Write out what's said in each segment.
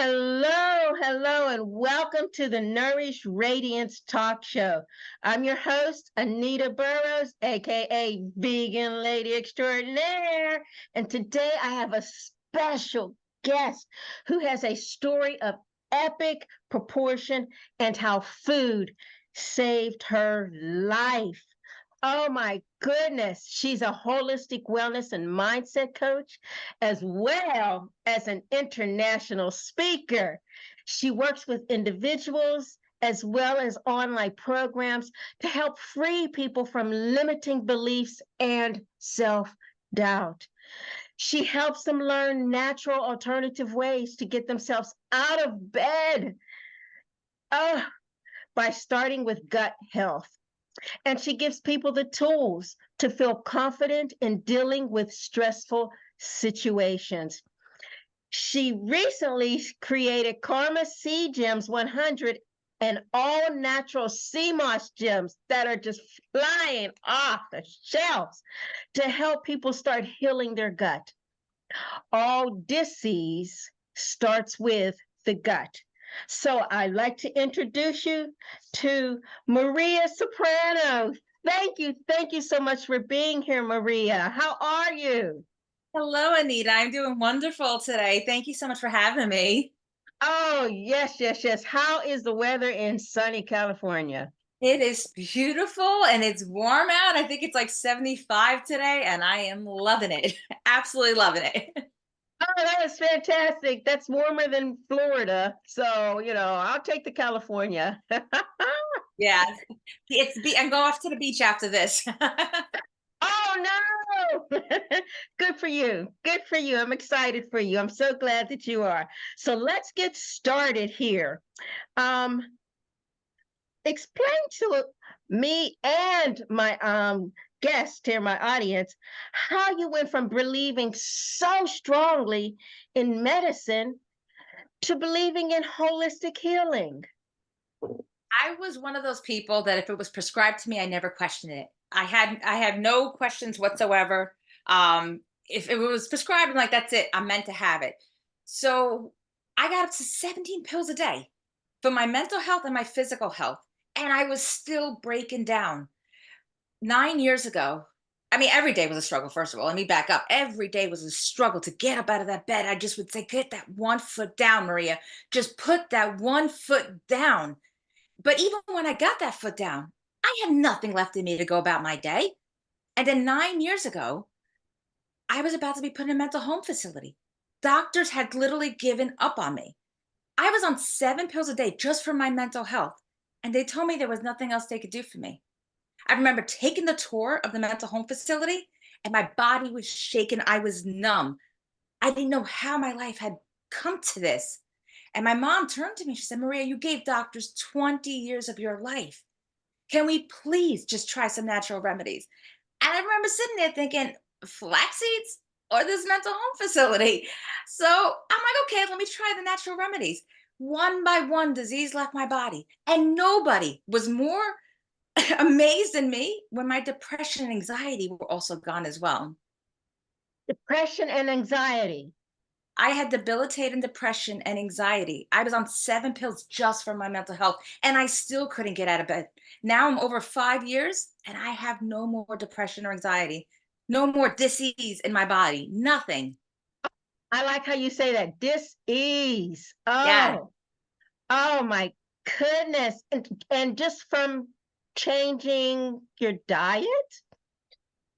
Hello, hello, and welcome to the Nourish Radiance Talk Show. I'm your host, Anita Burrows, aka Vegan Lady Extraordinaire. And today I have a special guest who has a story of epic proportion and how food saved her life. Oh my goodness. She's a holistic wellness and mindset coach, as well as an international speaker. She works with individuals as well as online programs to help free people from limiting beliefs and self doubt. She helps them learn natural alternative ways to get themselves out of bed. Oh, by starting with gut health. And she gives people the tools to feel confident in dealing with stressful situations. She recently created Karma Sea Gems 100 and all natural sea moss gems that are just flying off the shelves to help people start healing their gut. All disease starts with the gut. So I'd like to introduce you to Maria Soprano. Thank you so much for being here, Maria. How are you? Hello, Anita. I'm doing wonderful today. Thank you so much for having me. Oh, yes, yes, yes. How is the weather in sunny California? It is beautiful and it's warm out. I think it's like 75 today, and I am loving it. Absolutely loving it. Oh, that is fantastic. That's warmer than Florida. So, I'll take the California. Yeah, I'm going off to the beach after this. Oh no! Good for you. Good for you. I'm excited for you. I'm so glad that you are. So let's get started here. Um, Explain to me and my guest here, my audience, how you went from believing so strongly in medicine to believing in holistic healing. I was one of those people that if it was prescribed to me, I never questioned it. I had no questions whatsoever. If it was prescribed, I'm like, that's it. I'm meant to have it. So I got up to 17 pills a day for my mental health and my physical health. And I was still breaking down. 9 years ago, I mean, every day was a struggle, first of all. Let me back up. Every day was a struggle to get up out of that bed. I just would say, get that one foot down, Maria. Just put that one foot down. But even when I got that foot down, I had nothing left in me to go about my day. And then 9 years ago, I was about to be put in a mental home facility. Doctors had literally given up on me. I was on 7 pills a day just for my mental health. And they told me there was nothing else they could do for me. I remember taking the tour of the mental home facility and my body was shaking. I was numb. I didn't know how my life had come to this. And my mom turned to me. She said, Maria, you gave doctors 20 years of your life. Can we please just try some natural remedies? And I remember sitting there thinking, flax seeds or this mental home facility? So I'm like, okay, let me try the natural remedies. One by one, disease left my body. And nobody was more amazed than me when my depression and anxiety were also gone as well. Depression and anxiety. I had debilitating depression and anxiety. I was on 7 pills just for my mental health, and I still couldn't get out of bed. Now I'm over 5 years, and I have no more depression or anxiety, no more disease in my body, nothing. I like how you say that. Dis-ease. Yeah, Oh my goodness. And just from changing your diet?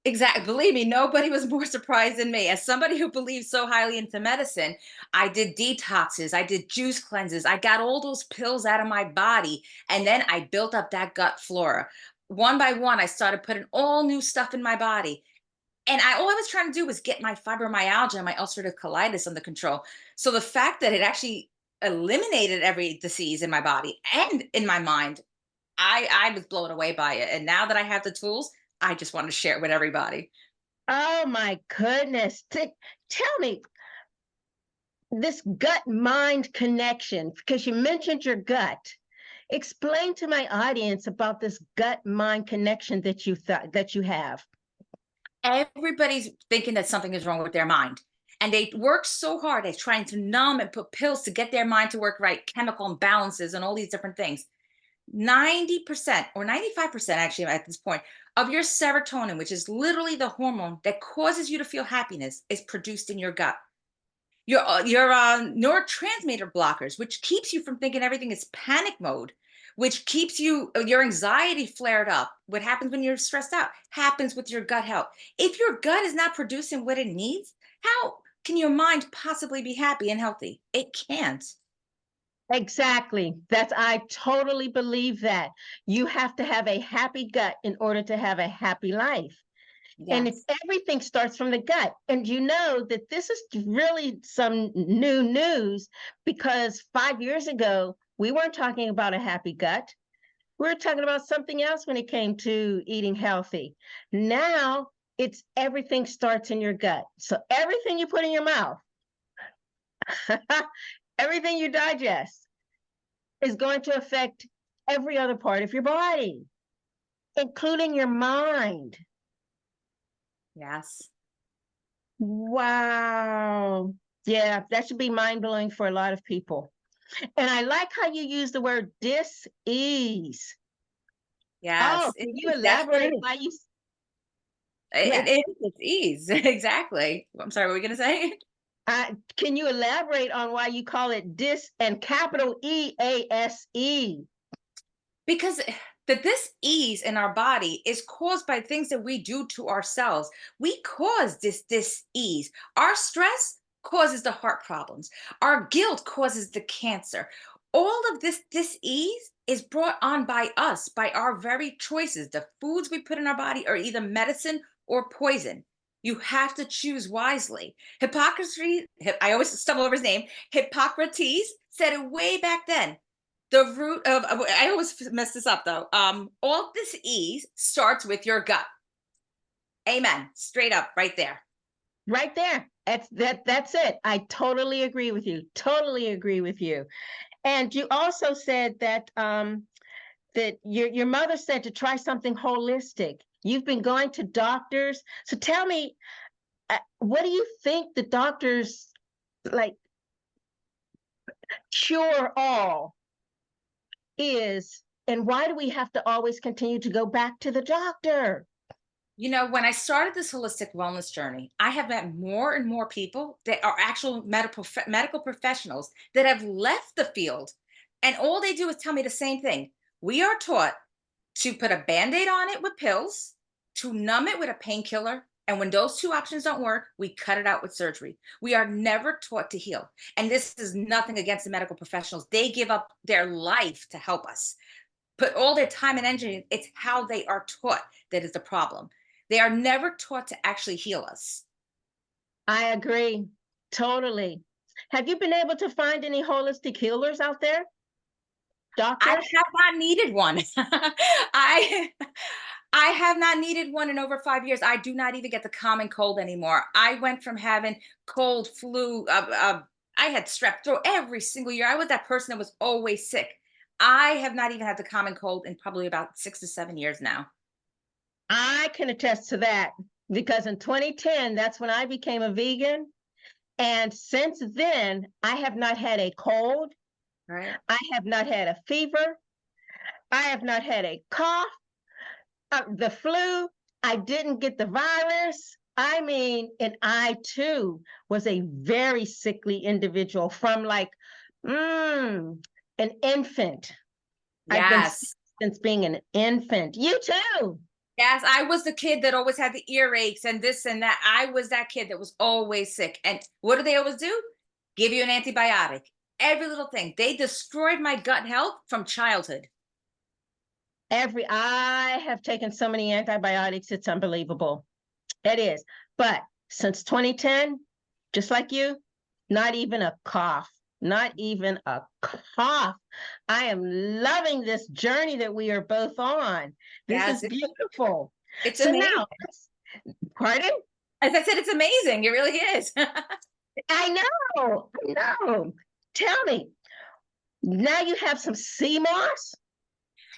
exactly. Believe me, nobody was more surprised than me. As somebody who believes so highly into medicine, I did detoxes, I did juice cleanses, I got all those pills out of my body, and then I built up that gut flora. One by one, I started putting all new stuff in my body. And all I was trying to do was get my fibromyalgia and my ulcerative colitis under control. So the fact that it actually eliminated every disease in my body and in my mind, I was blown away by it. And now that I have the tools, I just want to share it with everybody. Oh my goodness. Tell me this gut mind connection, because you mentioned your gut. Explain to my audience about this gut mind connection that you thought that you have. Everybody's thinking that something is wrong with their mind. and they work so hard at trying to numb and put pills to get their mind to work right, chemical imbalances and all these different things. 90% or 95% actually at this point of your serotonin, which is literally the hormone that causes you to feel happiness, is produced in your gut. Your neurotransmitter blockers, which keeps you from thinking everything is panic mode, which keeps your anxiety flared up. What happens when you're stressed out happens with your gut health. If your gut is not producing what it needs, how can your mind possibly be happy and healthy? It can't. Exactly. I totally believe that. You have to have a happy gut in order to have a happy life. And Yes. everything starts from the gut. And you know that this is really some new news, because 5 years ago, we weren't talking about a happy gut. We were talking about something else when it came to eating healthy. Now it's everything starts in your gut. So everything you put in your mouth, everything you digest, is going to affect every other part of your body, including your mind. Yes. Wow. Yeah, that should be mind blowing for a lot of people. And I like how you use the word dis-ease. Oh, Yes. It can you is definitely. elaborate why you? It Yes. is. It's ease. Exactly. I'm sorry. What were we gonna say? Can you elaborate on why you call it dis and capital EASE? Because this ease in our body is caused by things that we do to ourselves. We cause this ease. Our stress causes the heart problems. Our guilt causes the cancer. All of this ease is brought on by us, by our very choices. The foods we put in our body are either medicine or poison. You have to choose wisely. I always stumble over his name. Hippocrates said it way back then. The root of I always mess this up though. All this ease starts with your gut. Amen. Straight up, right there. Right there. That's it. I totally agree with you. Totally agree with you. And you also said that that your mother said to try something holistic. You've been going to doctors. So tell me, what do you think the doctors like cure all is, and why do we have to always continue to go back to the doctor? When I started this holistic wellness journey, I have met more and more people that are actual medical professionals that have left the field, and all they do is tell me the same thing. We are taught to put a band-aid on it with pills, to numb it with a painkiller, and when those two options don't work, we cut it out with surgery. We are never taught to heal. And this is nothing against the medical professionals. They give up their life to help us, put all their time and energy. It's how they are taught that is the problem. They are never taught to actually heal us. I agree. Totally. Have you been able to find any holistic healers out there? I Doctors? have not needed one. I I have not needed one in over 5 years. I do not even get the common cold anymore. I went from having cold, flu, I had strep throat every single year. I was that person that was always sick. I have not even had the common cold in probably about 6 to 7 years now. I can attest to that, because in 2010, that's when I became a vegan. And since then, I have not had a cold. Right. I have not had a fever. I have not had a cough, the flu. I didn't get the virus. I mean, and I too was a very sickly individual from like an infant. I've been sick Yes. since being an infant. You too. Yes, I was the kid that always had the earaches and this and that. I was that kid that was always sick. And what do they always do? Give you an antibiotic. Every little thing. They destroyed my gut health from childhood. I have taken so many antibiotics, it's unbelievable. It is. But since 2010, just like you, not even a cough. Not even a cough. I am loving this journey that we are both on. This is Yes, beautiful. it's So amazing. now, pardon? As I said, it's amazing. It really is. I know. Tell me, now you have some sea moss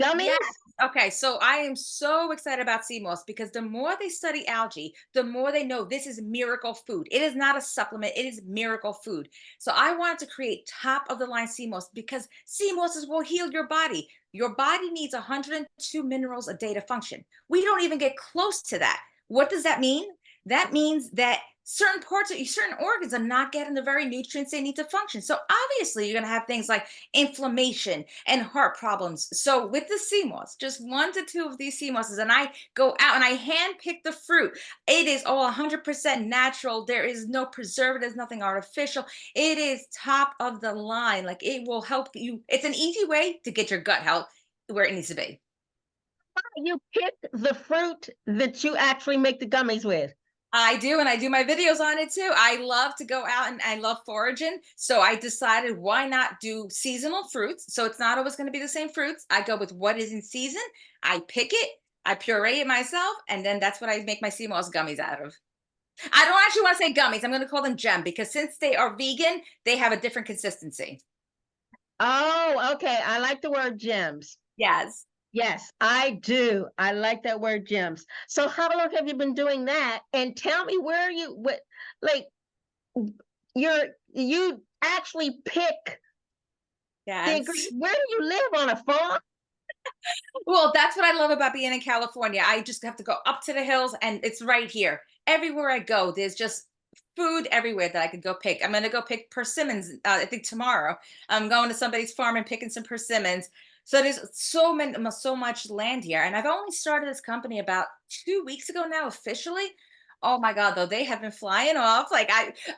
Yes, gummies? Okay, so I am so excited about sea moss because the more they study algae, the more they know this is miracle food. It is not a supplement, it is miracle food. So I wanted to create top of the line sea moss because sea mosses will heal your body. Your body needs 102 minerals a day to function. We don't even get close to that. What does that mean? That means that certain parts of certain organs are not getting the very nutrients they need to function. So obviously, you're going to have things like inflammation and heart problems. So with the sea moss, just 1 to 2 of these sea mosses, and I go out and I hand pick the fruit. It is all 100% natural. There is no preservatives, nothing artificial. It is top of the line. Like it will help you. It's an easy way to get your gut health where it needs to be. You pick the fruit that you actually make the gummies with. I do, and I do my videos on it too. I love to go out and I love foraging. So I decided why not do seasonal fruits? So it's not always going to be the same fruits. I go with what is in season. I pick it, I puree it myself, and then that's what I make my sea moss gummies out of. I don't actually want to say gummies. I'm going to call them gem because since they are vegan, they have a different consistency. Oh, okay. I like the word gems. Yes. Yes, I do. I like that word gems. So how long have you been doing that? And tell me where what like you actually pick the Yes. ingredients. Where do you live, on a farm? Well, that's what I love about being in California. I just have to go up to the hills and it's right here. Everywhere I go, there's just food everywhere that I could go pick. I'm going to go pick persimmons, I think tomorrow. I'm going to somebody's farm and picking some persimmons. So there's so much land here. And I've only started this company about 2 weeks ago now, officially. Oh my God, though, they have been flying off. Like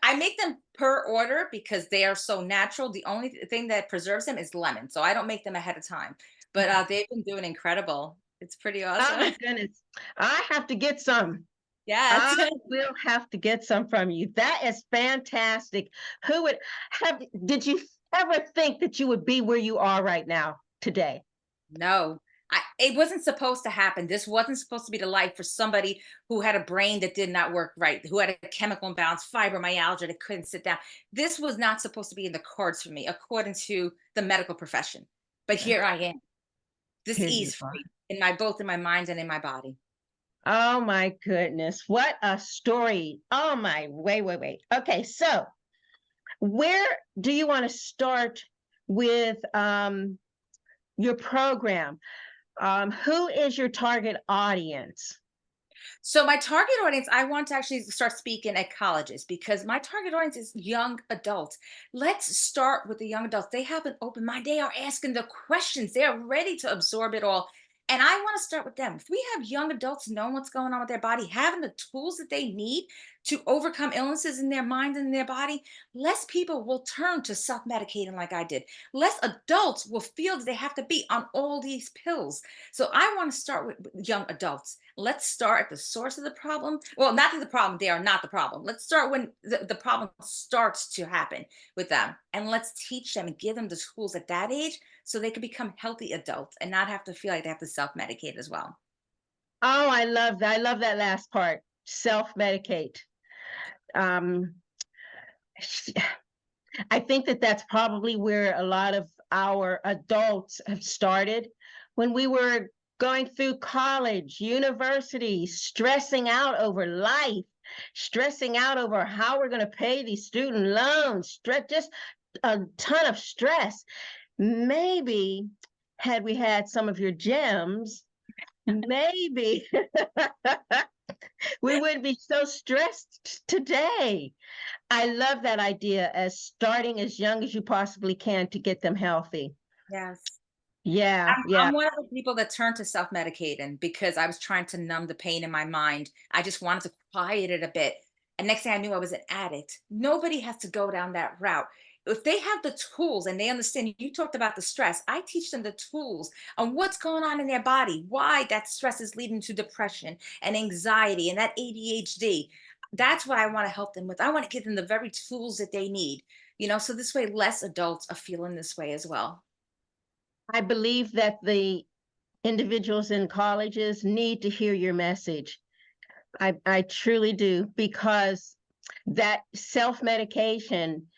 I make them per order because they are so natural. The only thing that preserves them is lemon. So I don't make them ahead of time. But, they've been doing incredible. It's pretty Oh my awesome. goodness. I have to get some. I Yes. will have to get some from you. That is fantastic. Who would did you ever think that you would be where you are right now today? No, it wasn't supposed to happen. This wasn't supposed to be the life for somebody who had a brain that did not work right, who had a chemical imbalance, fibromyalgia that couldn't sit down. This was not supposed to be in the cards for me, according to the medical profession. But here I am, Here you are. disease-free in my both in my mind and in my body. Oh my goodness. What a story. Oh my, wait. Okay, so where do you want to start with your program? Who is your target audience? So my target audience, I want to actually start speaking at colleges because my target audience is young adults. Let's start with the young adults. They have an open mind. They are asking the questions. They are ready to absorb it all. And I want to start with them. If we have young adults knowing what's going on with their body, having the tools that they need to overcome illnesses in their mind and in their body, less people will turn to self-medicating like I did. Less adults will feel that they have to be on all these pills. So I want to start with young adults. Let's start at the source of the problem. Well, not that the problem, they are not the problem. Let's start when the problem starts to happen with them. And let's teach them and give them the tools at that age so they can become healthy adults and not have to feel like they have to self medicate as well. Oh, I love that. I love that last part. Self-medicate. Um, I think that that's probably where a lot of our adults have started when we were going through college, university, stressing out over life, stressing out over how we're going to pay these student loans, stress, just a ton of stress. Maybe had we had some of your gems, maybe we wouldn't be so stressed today. I love that idea as starting as young as you possibly can to get them healthy. Yes. Yeah, yeah. I'm one of the people that turned to self-medicating because I was trying to numb the pain in my mind. I just wanted to quiet it a bit. And next thing I knew, I was an addict. Nobody has to go down that route. If they have the tools and they understand, you talked about the stress. I teach them the tools on what's going on in their body, why that stress is leading to depression and anxiety and that ADHD. That's what I want to help them with. I want to give them the very tools that they need, so this way less adults are feeling this way as well. I believe that the individuals in colleges need to hear your message. I truly do, because that self-medication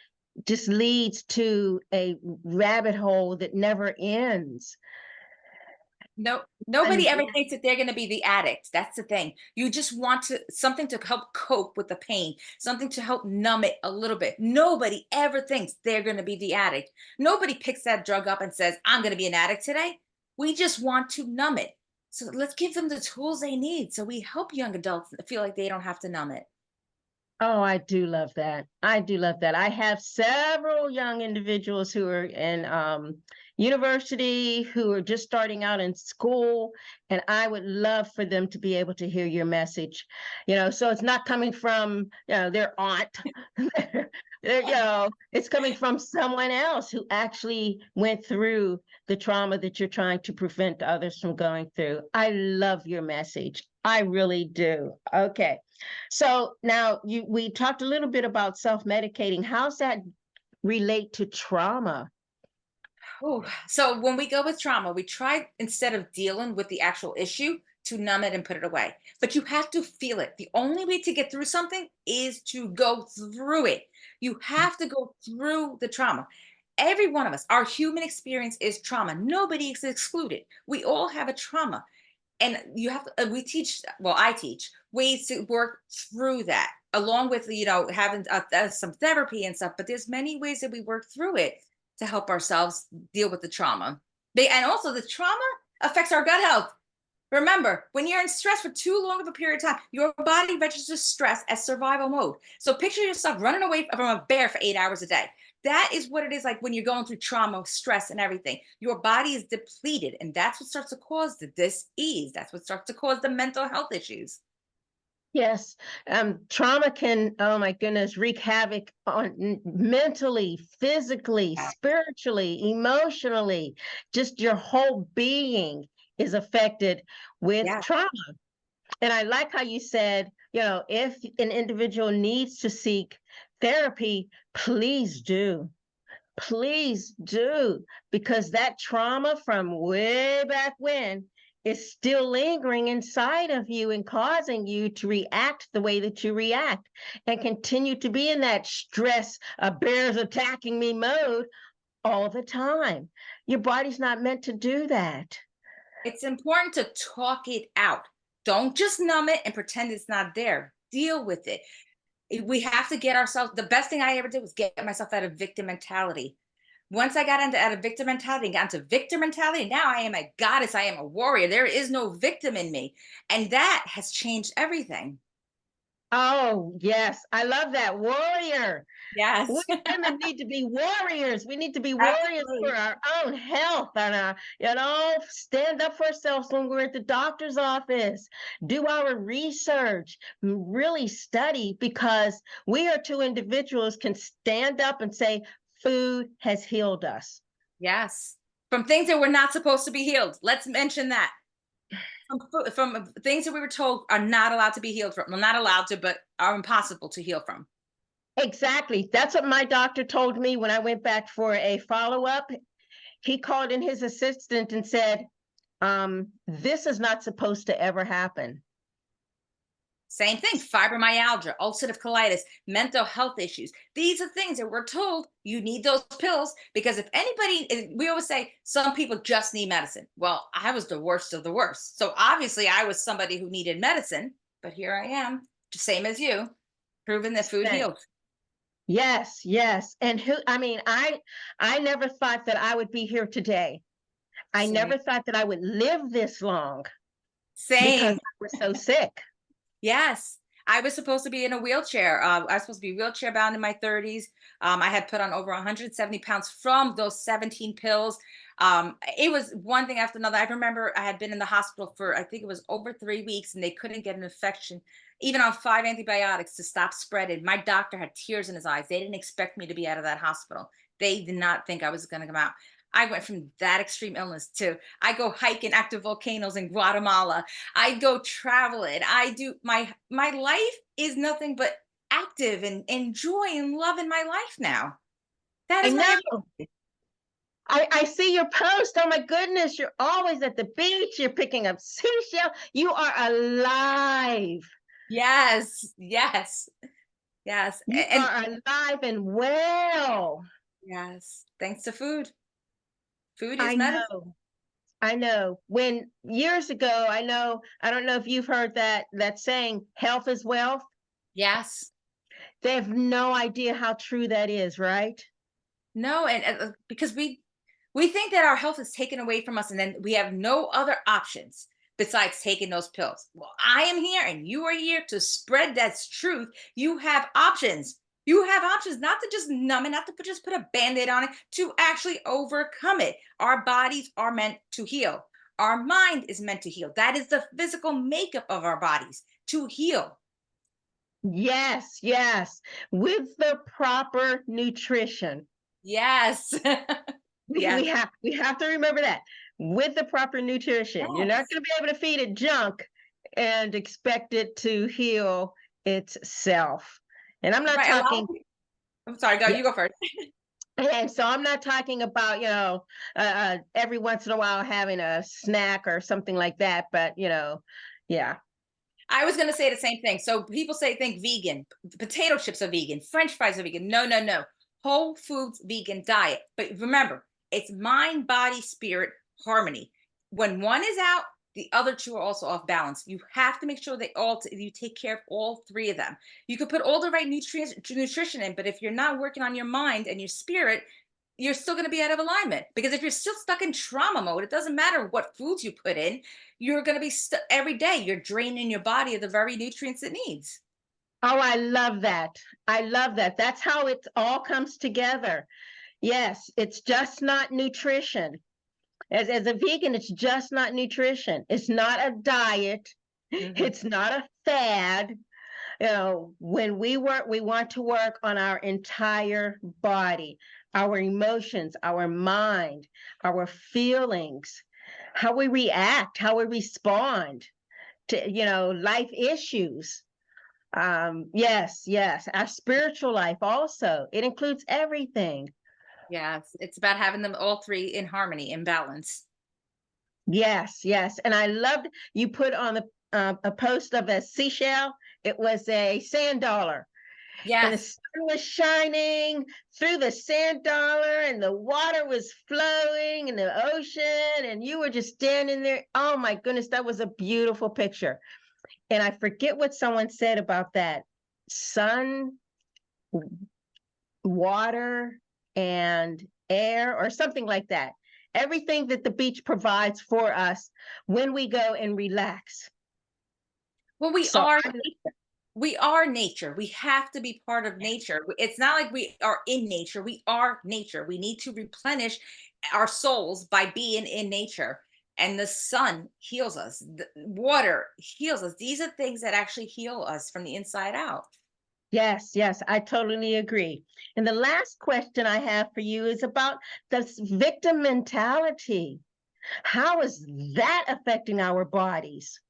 just leads to a rabbit hole that never ends. No, nobody And ever thinks that they're going to be the addict. That's the thing. You just want to something to help cope with the pain, something to help numb it a little bit. Nobody ever thinks they're going to be the addict. Nobody picks that drug up and says, "I'm going to be an addict today." We just want to numb it. So let's give them the tools they need so we help young adults feel like they don't have to numb it. oh, I do love that. I do love that. I have several young individuals who are in university, who are just starting out in school, and I would love for them to be able to hear your message. So it's not coming from their aunt. It's coming from someone else who actually went through the trauma that you're trying to prevent others from going through. I love your message. I really do. Okay. So now we talked a little bit about self-medicating. How's that relate to trauma? Oh, so when we go with trauma, we try instead of dealing with the actual issue to numb it and put it away. But you have to feel it. The only way to get through something is to go through it. You have to go through the trauma. Every one of us, our human experience is trauma. Nobody is excluded. We all have a trauma. And you have to, we teach, well, I teach ways to work through that along with, having some therapy and stuff. But there's many ways that we work through it to help ourselves deal with the trauma. And also the trauma affects our gut health. Remember, when you're in stress for too long of a period of time, your body registers stress as survival mode. So picture yourself running away from a bear for 8 hours a day. That is what it is like when you're going through trauma, stress, and everything. Your body is depleted, and that's what starts to cause the dis-ease. That's what starts to cause the mental health issues. Yes, trauma can, oh my goodness, wreak havoc on mentally, physically, Yeah. spiritually, emotionally. Just your whole being is affected with Yeah. trauma. And I like how you said, if an individual needs to seek therapy, please do. Please do, because that trauma from way back when is still lingering inside of you and causing you to react the way that you react and continue to be in that stress, a bear's attacking me mode all the time. Your body's not meant to do that. It's important to talk it out. Don't just numb it and pretend it's not there. Deal with it. We have to get ourselves, the best thing I ever did was get myself out of victim mentality. Once I got into out of victim mentality and got into victor mentality, now I am a goddess. I am a warrior. There is no victim in me. And that has changed everything. Oh, yes. I love that. Warrior. We Yes. women need to be warriors. We need to be warriors for Absolutely. our own health and stand up for ourselves when we're at the doctor's office. Do our research, really study, because we are two individuals can stand up and say, food has healed us. Yes. From things that were not supposed to be healed. Let's mention that. From things that we were told are not allowed to be healed from. Well, not allowed to, but are impossible to heal from. Exactly. That's what my doctor told me when I went back for a follow-up. He called in his assistant and said, this is not supposed to ever happen. Same thing, fibromyalgia, ulcerative colitis, mental health issues. These are things that we're told you need those pills because if anybody, we always say some people just need medicine. Well, I was the worst of the worst. So obviously I was somebody who needed medicine, but here I am, same as you, proving that food Same. heals. Yes, yes. And I never thought that I would be here today. I Same. never thought that I would live this long because Same. I was so sick. Yes. I was supposed to be in a wheelchair. I was supposed to be wheelchair bound in my 30s. I had put on over 170 pounds from those 17 pills. It was one thing after another. I remember I had been in the hospital for, I think it was over 3 weeks, and they couldn't get an infection, even on 5 antibiotics to stop spreading. My doctor had tears in his eyes. They didn't expect me to be out of that hospital. They did not think I was going to come out. I went from that extreme illness to I go hike in active volcanoes in Guatemala. I go traveling. I do my life is nothing but active and joy and love in my life now. That I is my know. I see your post. Oh my goodness, you're always at the beach. You're picking up seashell. You are alive. yes, yes, yes, You and are alive and well. yes. Thanks to food. Food is I medicine. know. I know. When years ago, I don't know if you've heard that saying, health is wealth. Yes. They have no idea how true that is, right? No, and because we think that our health is taken away from us, and then we have no other options besides taking those pills. Well, I am here, and you are here to spread that truth. You have options. You have options, not to just numb it, not to just put a band-aid on it, to actually overcome it. Our bodies are meant to heal. Our mind is meant to heal. That is the physical makeup of our bodies, to heal. Yes, yes. With the proper nutrition. Yes. We Yes. have to remember that. With the proper nutrition. You're not Yes. going to be able to feed it junk and expect it to heal itself. And I'm not Right. A lot of talking, people, I'm sorry, go, yeah. you go first. And so I'm not talking about, every once in a while having a snack or something like that, but yeah. I was going to say the same thing. So people say think vegan, potato chips are vegan, French fries are vegan. No, no, no. Whole foods vegan diet. But remember, it's mind, body, spirit harmony. When one is out, the other two are also off balance. You have to make sure they all you take care of all three of them. You could put all the right nutrients nutrition in, but if you're not working on your mind and your spirit, you're still going to be out of alignment, because if you're still stuck in trauma mode, it doesn't matter what foods you put in, you're going to be every day you're draining your body of the very nutrients it needs. Oh, I love that. I love that. That's how it all comes together. Yes, it's just not nutrition. As a vegan, it's just not nutrition. It's not a diet. Hmm. It's not a fad. When we work, we want to work on our entire body, our emotions, our mind, our feelings, how we react, how we respond to, life issues. Yes, yes. Our spiritual life also. It includes everything. Yes, it's about having them all three in harmony, in balance. Yes, yes. And I loved you put on a post of a seashell. It was a sand dollar, and the Yes. sun was shining through the sand dollar, and the water was flowing in the ocean, and you were just standing there. Oh my goodness, that was a beautiful picture. And I forget what someone said about that. Sun, water, and air, or something like that. Everything that the beach provides for us when we go and relax. Well, So we are nature. We have to be part of nature. It's not like we are in nature. We are nature. We need to replenish our souls by being in nature. And the sun heals us. The water heals us. These are things that actually heal us from the inside out. yes, yes, I totally agree. And the last question I have for you is about this victim mentality. How is that affecting our bodies?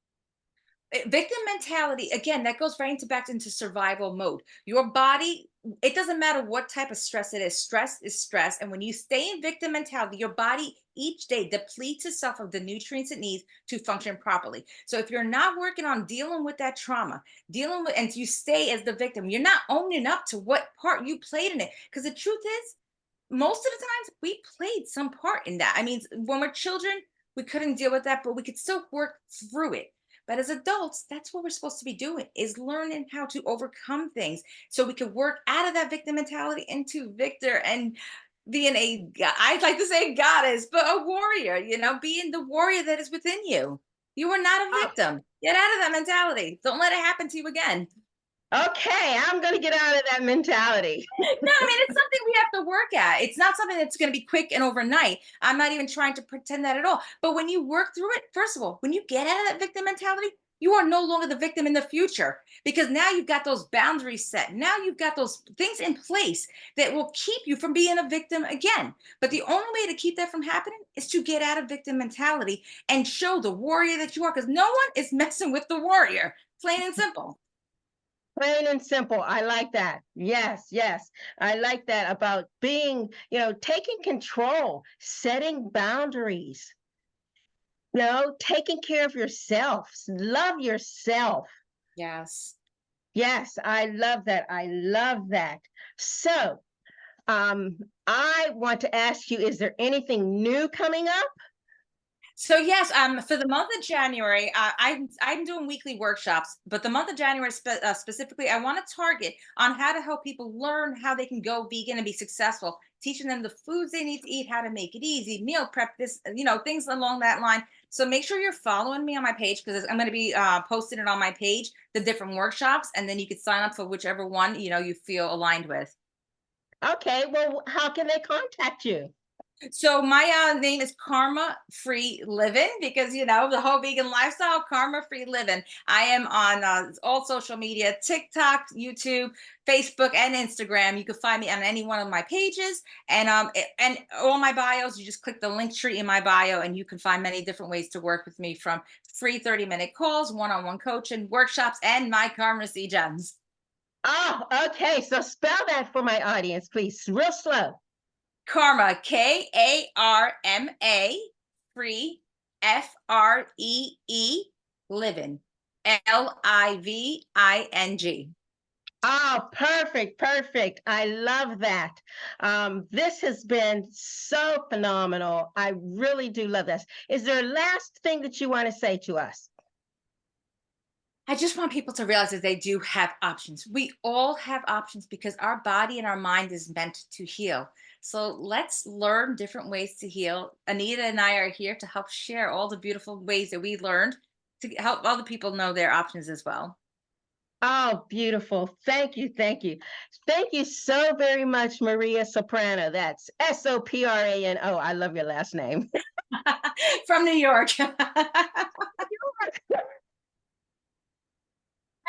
Victim mentality, again, that goes right into back into survival mode. Your body, it doesn't matter what type of stress it is. Stress is stress, and when you stay in victim mentality, your body each day depletes itself of the nutrients it needs to function properly. So if you're not working on dealing with that trauma, dealing with, and you stay as the victim, you're not owning up to what part you played in it, because the truth is, most of the times we played some part in that. I mean, when we're children, we couldn't deal with that, but we could still work through it. But as adults, that's what we're supposed to be doing, is learning how to overcome things so we can work out of that victim mentality into victor and being I'd like to say goddess, but a warrior, being the warrior that is within you. You are not a Oh, victim. Get out of that mentality. Don't let it happen to you again. okay, I'm going to get out of that mentality. No, I mean, it's something we have to work at. It's not something that's going to be quick and overnight. I'm not even trying to pretend that at all. But when you work through it, first of all, when you get out of that victim mentality, you are no longer the victim in the future, because now you've got those boundaries set. Now you've got those things in place that will keep you from being a victim again. But the only way to keep that from happening is to get out of victim mentality and show the warrior that you are, because no one is messing with the warrior, plain and simple. Plain and simple. I like that. Yes, yes. I like that about being, taking control, setting boundaries, taking care of yourself, love yourself. Yes. Yes, I love that. I love that. So, um, I want to ask you, is there anything new coming up? So yes, for the month of January, I'm doing weekly workshops, but the month of January specifically, I want to target on how to help people learn how they can go vegan and be successful, teaching them the foods they need to eat, how to make it easy, meal prep, this, things along that line. So make sure you're following me on my page because I'm going to be posting it on my page, the different workshops, and then you can sign up for whichever one you feel aligned with. Okay, well, how can they contact you? So my name is Karma Free Living because the whole vegan lifestyle, Karma Free Living. I am on all social media: TikTok, YouTube, Facebook, and Instagram. You can find me on any one of my pages, and all my bios. You just click the link tree in my bio, and you can find many different ways to work with me, from free 30-minute calls, one-on-one coaching, workshops, and my Karma C gems. Oh, okay. So spell that for my audience, please, real slow. Karma, Karma, free, Free, living, Living. Oh, perfect, perfect. I love that. This has been so phenomenal. I really do love this. Is there a last thing that you want to say to us? I just want people to realize that they do have options. We all have options because our body and our mind is meant to heal. So let's learn different ways to heal. Anita and I are here to help share all the beautiful ways that we learned to help other people know their options as well. Oh, beautiful. Thank you. Thank you. Thank you so very much, Maria Soprano. That's Soprano. I love your last name. From New York.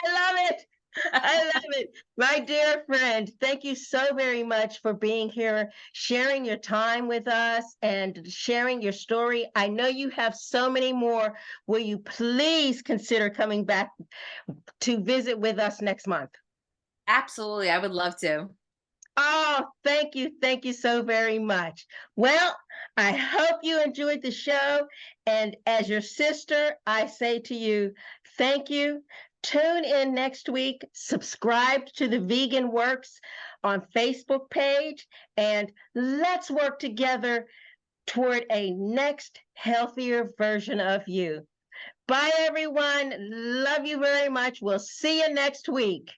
I love it. I love it. My dear friend, thank you so very much for being here, sharing your time with us and sharing your story. I know you have so many more. Will you please consider coming back to visit with us next month? Absolutely, I would love to. Oh, thank you. Thank you so very much. Well, I hope you enjoyed the show. And as your sister, I say to you, thank you. Tune in next week. Subscribe to the Vegan Works on Facebook page, and let's work together toward a next healthier version of you. Bye, everyone. Love you very much. We'll see you next week.